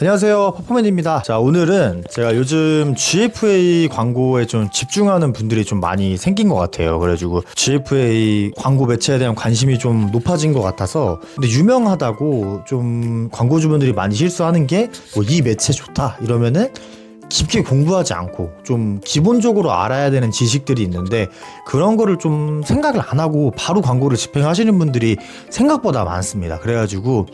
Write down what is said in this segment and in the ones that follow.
안녕하세요, 퍼포맨입니다. 자, 오늘은 제가 요즘 GFA 광고에 좀 집중하는 분들이 좀 많이 생긴 것 같아요. 그래가지고 GFA 광고 매체에 대한 관심이 좀 높아진 것 같아서, 근데 유명하다고 좀 광고주분들이 많이 실수하는 게 뭐 이 매체 좋다 이러면은 깊게 공부하지 않고 좀 기본적으로 알아야 되는 지식들이 있는데, 그런 거를 좀 생각을 안 하고 바로 광고를 집행하시는 분들이 생각보다 많습니다. 그래가지고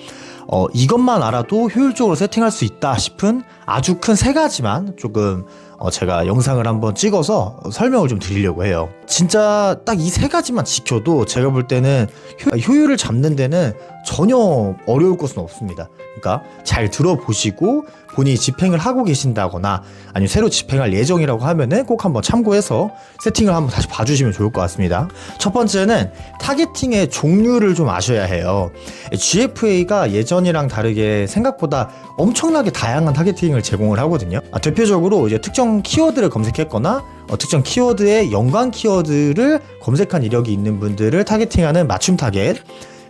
이것만 알아도 효율적으로 세팅할 수 있다 싶은 아주 큰 세 가지만 조금 제가 영상을 한번 찍어서 설명을 좀 드리려고 해요. 진짜 딱 이 세 가지만 지켜도 제가 볼 때는 효율을 잡는 데는 전혀 어려울 것은 없습니다. 그러니까 잘 들어보시고 본인이 집행을 하고 계신다거나 아니면 새로 집행할 예정이라고 하면은 꼭 한번 참고해서 세팅을 한번 다시 봐주시면 좋을 것 같습니다. 첫 번째는 타겟팅의 종류를 좀 아셔야 해요. GFA가 예전이랑 다르게 생각보다 엄청나게 다양한 타겟팅을 제공을 하거든요. 대표적으로 이제 특정 키워드를 검색했거나 특정 키워드의 연관 키워드를 검색한 이력이 있는 분들을 타겟팅하는 맞춤 타겟,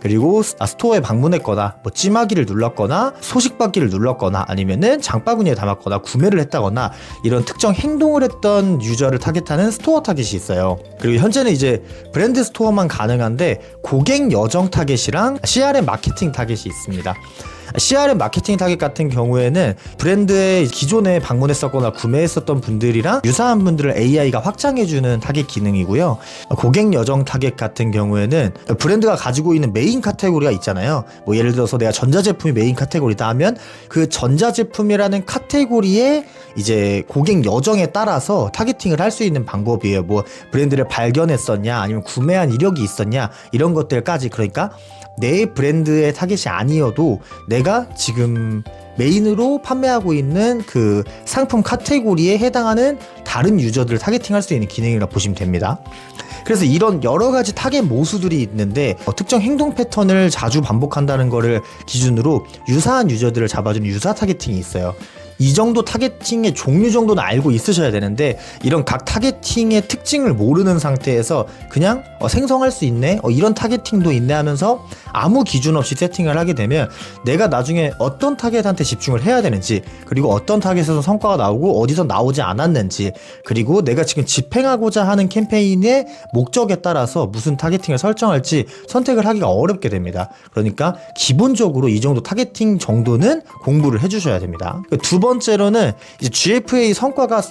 그리고 스토어에 방문했거나 뭐 찜하기를 눌렀거나 소식받기를 눌렀거나 아니면은 장바구니에 담았거나 구매를 했다거나 이런 특정 행동을 했던 유저를 타겟하는 스토어 타겟이 있어요. 그리고 현재는 이제 브랜드 스토어만 가능한데 고객 여정 타겟이랑 CRM 마케팅 타겟이 있습니다. CRM 마케팅 타겟 같은 경우에는 브랜드의 기존에 방문했었거나 구매했었던 분들이랑 유사한 분들을 AI가 확장해주는 타겟 기능이고요. 고객 여정 타겟 같은 경우에는 브랜드가 가지고 있는 메인 카테고리가 있잖아요. 뭐 예를 들어서 내가 전자제품이 메인 카테고리다 하면 그 전자제품이라는 카테고리에 이제 고객 여정에 따라서 타겟팅을 할 수 있는 방법이에요. 뭐 브랜드를 발견했었냐 아니면 구매한 이력이 있었냐 이런 것들까지. 그러니까 내 브랜드의 타겟이 아니어도 내가 지금 메인으로 판매하고 있는 그 상품 카테고리에 해당하는 다른 유저들을 타겟팅할 수 있는 기능이라고 보시면 됩니다. 그래서 이런 여러 가지 타겟 모수들이 있는데 특정 행동 패턴을 자주 반복한다는 거를 기준으로 유사한 유저들을 잡아주는 유사 타겟팅이 있어요. 이 정도 타겟팅의 종류 정도는 알고 있으셔야 되는데, 이런 각 타겟팅의 특징을 모르는 상태에서 그냥 생성할 수 있네, 이런 타겟팅도 있네 하면서 아무 기준 없이 세팅을 하게 되면 내가 나중에 어떤 타겟한테 집중을 해야 되는지, 그리고 어떤 타겟에서 성과가 나오고 어디서 나오지 않았는지, 그리고 내가 지금 집행하고자 하는 캠페인의 목적에 따라서 무슨 타겟팅을 설정할지 선택을 하기가 어렵게 됩니다. 그러니까 기본적으로 이 정도 타겟팅 정도는 공부를 해주셔야 됩니다. 두 번째로는 이제 GFA 성과가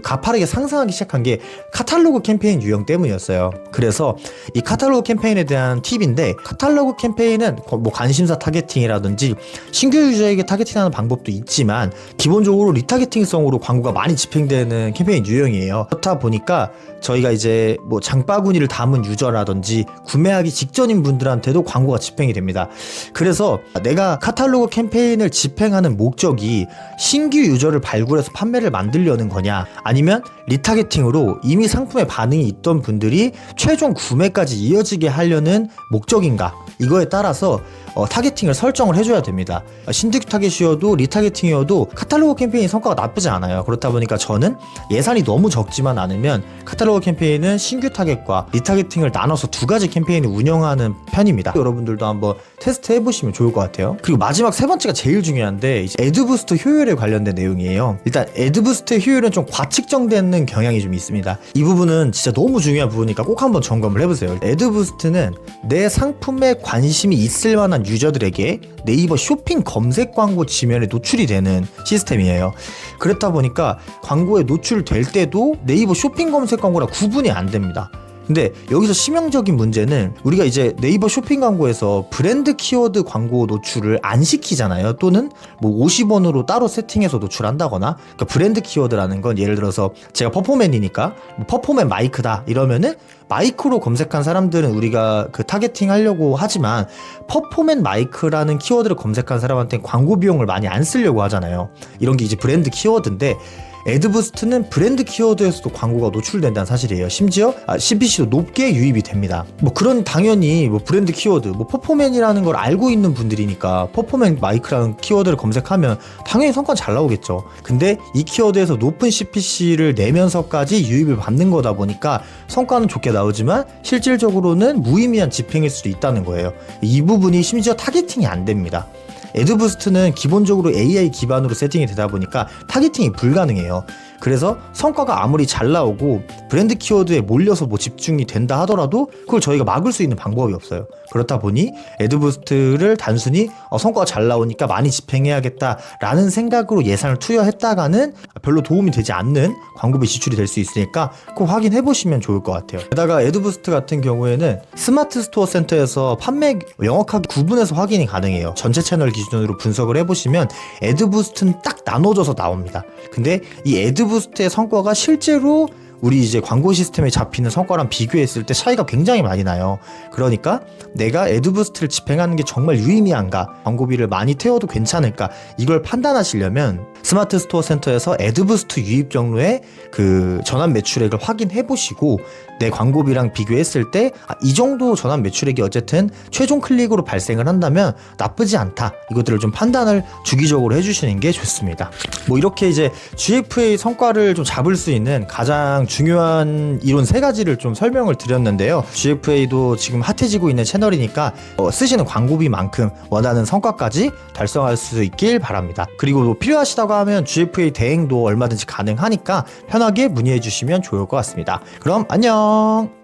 가파르게 상승하기 시작한 게 카탈로그 캠페인 유형 때문이었어요. 그래서 이 카탈로그 캠페인에 대한 팁인데, 카탈로그 캠페인은 뭐 관심사 타겟팅이라든지 신규 유저에게 타겟팅하는 방법도 있지만 기본적으로 리타겟팅성으로 광고가 많이 집행되는 캠페인 유형이에요. 그렇다 보니까 저희가 이제 뭐 장바구니를 담은 유저라든지 구매하기 직전인 분들한테도 광고가 집행이 됩니다. 그래서 내가 카탈로그 캠페인을 집행하는 목적이 신규 유저를 발굴해서 판매를 만들려는 거냐, 아니면 리타겟팅으로 이미 상품에 반응이 있던 분들이 최종 구매까지 이어지게 하려는 목적인가, 이거에 따라서 타겟팅을 설정을 해줘야 됩니다. 신규 타겟이어도 리타겟팅이어도 카탈로그 캠페인 성과가 나쁘지 않아요. 그렇다 보니까 저는 예산이 너무 적지만 않으면 카탈로그 캠페인은 신규 타겟과 리타겟팅을 나눠서 두 가지 캠페인을 운영하는 편입니다. 여러분들도 한번 테스트 해보시면 좋을 것 같아요. 그리고 마지막 세 번째가 제일 중요한데, 이제 애드부스트 효율에 관련된 내용이에요. 일단 애드부스트의 효율은 좀 과측정되는 경향이 좀 있습니다. 이 부분은 진짜 너무 중요한 부분이니까 꼭 한번 점검을 해보세요. 애드부스트는 내 상품에 관심이 있을 만한 유저들에게 네이버 쇼핑 검색 광고 지면에 노출이 되는 시스템이에요. 그렇다 보니까 광고에 노출될 때도 네이버 쇼핑 검색 광고랑 구분이 안 됩니다. 근데 여기서 치명적인 문제는, 우리가 이제 네이버 쇼핑 광고에서 브랜드 키워드 광고 노출을 안 시키잖아요. 또는 뭐 50원으로 따로 세팅해서 노출한다거나. 그러니까 브랜드 키워드라는 건 예를 들어서 제가 퍼포맨이니까 뭐 퍼포맨 마이크다 이러면은 마이크로 검색한 사람들은 우리가 그 타겟팅 하려고 하지만, 퍼포맨 마이크라는 키워드를 검색한 사람한테는 광고 비용을 많이 안 쓰려고 하잖아요. 이런 게 이제 브랜드 키워드인데, 애드부스트는 브랜드 키워드에서도 광고가 노출된다는 사실이에요. 심지어 CPC도 높게 유입이 됩니다. 뭐 그런, 당연히 뭐 브랜드 키워드, 뭐 퍼포맨이라는 걸 알고 있는 분들이니까 퍼포맨 마이크라는 키워드를 검색하면 당연히 성과는 잘 나오겠죠. 근데 이 키워드에서 높은 CPC를 내면서까지 유입을 받는 거다 보니까 성과는 좋게 나오지만 실질적으로는 무의미한 집행일 수도 있다는 거예요. 이 부분이 심지어 타겟팅이 안 됩니다. 애드부스트는 기본적으로 AI 기반으로 세팅이 되다 보니까 타겟팅이 불가능해요. 그래서 성과가 아무리 잘 나오고 브랜드 키워드에 몰려서 뭐 집중이 된다 하더라도 그걸 저희가 막을 수 있는 방법이 없어요. 그렇다 보니 애드부스트를 단순히 성과가 잘 나오니까 많이 집행해야겠다라는 생각으로 예산을 투여했다가는 별로 도움이 되지 않는 광고비 지출이 될 수 있으니까 꼭 확인해 보시면 좋을 것 같아요. 게다가 애드부스트 같은 경우에는 스마트 스토어 센터에서 판매 명확하게 구분해서 확인이 가능해요. 전체 채널 기준으로 분석을 해보시면 애드부스트는 딱 나눠져서 나옵니다. 근데 이 애드부스트의 성과가 실제로 우리 이제 광고 시스템에 잡히는 성과랑 비교했을 때 차이가 굉장히 많이 나요. 그러니까 내가 애드부스트를 집행하는 게 정말 유의미한가, 광고비를 많이 태워도 괜찮을까, 이걸 판단하시려면 스마트 스토어 센터에서 애드부스트 유입 경로의 그 전환 매출액을 확인해 보시고 내 광고비랑 비교했을 때 이 정도 전환 매출액이 어쨌든 최종 클릭으로 발생을 한다면 나쁘지 않다, 이것들을 좀 판단을 주기적으로 해주시는 게 좋습니다. 뭐 이렇게 이제 GFA 성과를 좀 잡을 수 있는 가장 중요한 이론 3가지를 좀 설명을 드렸는데요. GFA도 지금 핫해지고 있는 채널이니까 쓰시는 광고비만큼 원하는 성과까지 달성할 수 있길 바랍니다. 그리고 뭐 필요하시다고 하면 GFA 대행도 얼마든지 가능하니까 편하게 문의해 주시면 좋을 것 같습니다. 그럼 안녕.